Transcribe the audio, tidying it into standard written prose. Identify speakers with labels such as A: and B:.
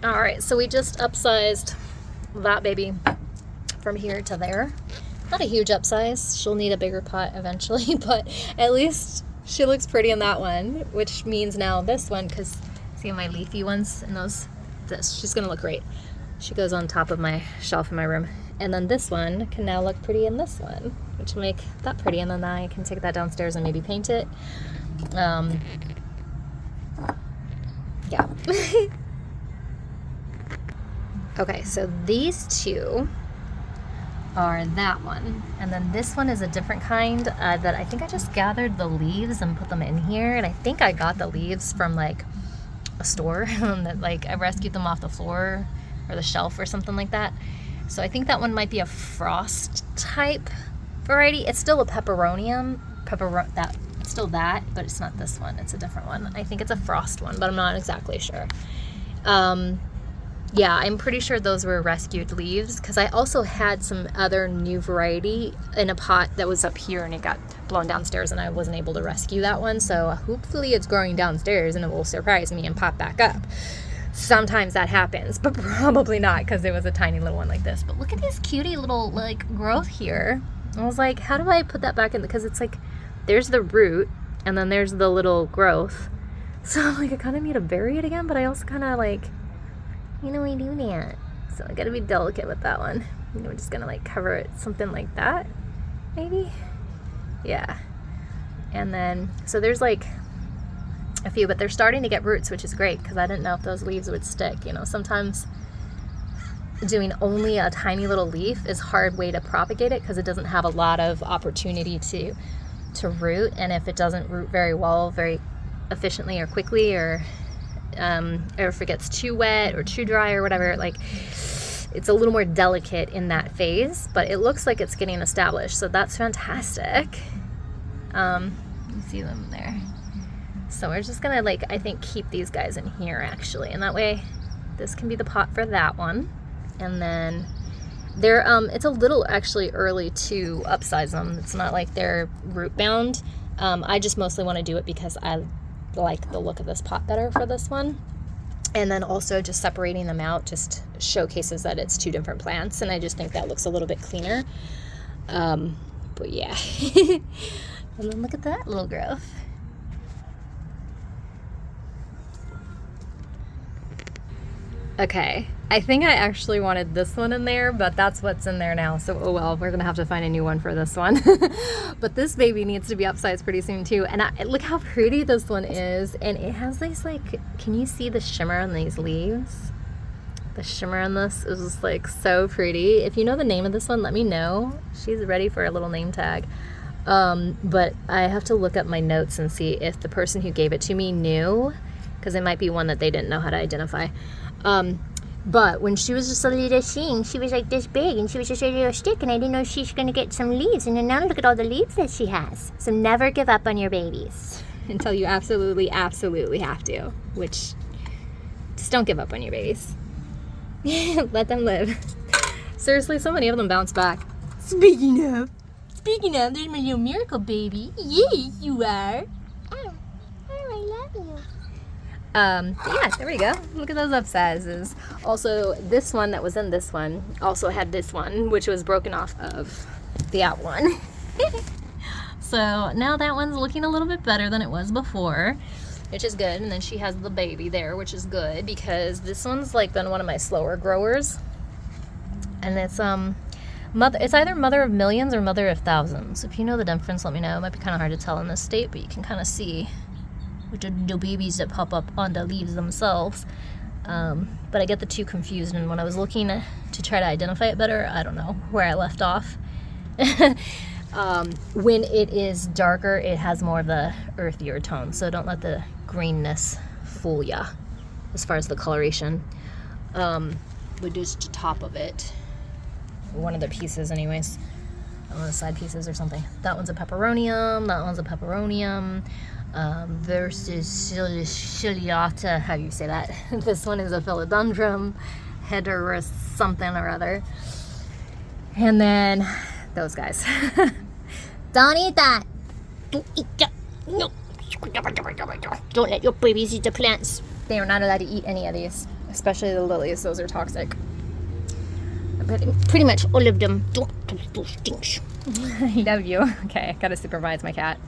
A: All right, so we just upsized that baby from here to there. Not a huge upsize. She'll need a bigger pot eventually, but at least she looks pretty in that one, which means now this one, because see my leafy ones and those, she's gonna look great. She goes on top of my shelf in my room. And then this one can now look pretty in this one, which will make that pretty. And then I can take that downstairs and maybe paint it. Yeah. Okay, so these two are that one, and then this one is a different kind that I think I just gathered the leaves and put them in here, and I think I got the leaves from like a store that like I rescued them off the floor or the shelf or something like that. So I think that one might be a frost type variety. It's still a Pepperomia, still that, but it's not this one. It's a different one. I think it's a frost one, but I'm not exactly sure. Yeah, I'm pretty sure those were rescued leaves, because I also had some other new variety in a pot that was up here and it got blown downstairs and I wasn't able to rescue that one. So hopefully it's growing downstairs and it will surprise me and pop back up. Sometimes that happens, but probably not, because it was a tiny little one like this. But look at this cutie little like growth here. I was like, how do I put that back in? Because it's like, there's the root and then there's the little growth. So I'm like, I kind of need to bury it again, but I also kind of like, you know, we do that. So I gotta be delicate with that one. You know, we're just gonna like cover it something like that, maybe. Yeah. And then, so there's like a few, but they're starting to get roots, which is great, because I didn't know if those leaves would stick. You know, sometimes doing only a tiny little leaf is a hard way to propagate it, because it doesn't have a lot of opportunity to root, and if it doesn't root very well, very efficiently or quickly, or if it gets too wet or too dry or whatever, like it's a little more delicate in that phase, but it looks like it's getting established, so that's fantastic. You see them there. So we're just gonna like, I think, keep these guys in here actually, and that way this can be the pot for that one. And then they're it's a little actually early to upsize them. It's not like they're root bound. I just mostly want to do it because I like the look of this pot better for this one, and then also just separating them out just showcases that it's two different plants, and I just think that looks a little bit cleaner. But yeah. And then look at that little growth. Okay, I think I actually wanted this one in there, but that's what's in there now, so oh well, we're gonna have to find a new one for this one. But this baby needs to be upsized pretty soon too, and look how pretty this one is, and it has these like, can you see the shimmer on these leaves? The shimmer on this is just like so pretty. If you know the name of this one, let me know. She's ready for a little name tag. But I have to look up my notes and see if the person who gave it to me knew, because it might be one that they didn't know how to identify. But when she was just a little thing, she was like this big, and she was just a little stick, and I didn't know she's going to get some leaves, and then now look at all the leaves that she has. So never give up on your babies until you absolutely, absolutely have to, which, just don't give up on your babies. Let them live. Seriously, so many of them bounce back. Speaking of, there's my little miracle baby. Yay, you are. Oh, I love you. Yeah, there we go. Look at those upsizes. Also, this one that was in this one also had this one, which was broken off of the out one. So now that one's looking a little bit better than it was before, which is good. And then she has the baby there, which is good, because this one's like been one of my slower growers. And it's it's either mother of millions or mother of thousands. If you know the difference, let me know. It might be kind of hard to tell in this state, but you can kind of see with the babies that pop up on the leaves themselves. But I get the two confused, and when I was looking to try to identify it better, I don't know where I left off. When it is darker, it has more of the earthier tone, so don't let the greenness fool ya as far as the coloration. But just the top of it, one of the pieces anyways, one of the side pieces or something. That one's a Pepperomia, that one's a Pepperomia. Versus ciliata, how do you say that? This one is a philodendron, header or something or other. And then those guys. Don't eat that. Don't eat that. No. Don't let your babies eat the plants. They are not allowed to eat any of these especially the lilies. Those are toxic.
B: But pretty much all of them don't touch those things.
A: I love you. Okay, I gotta supervise my cat.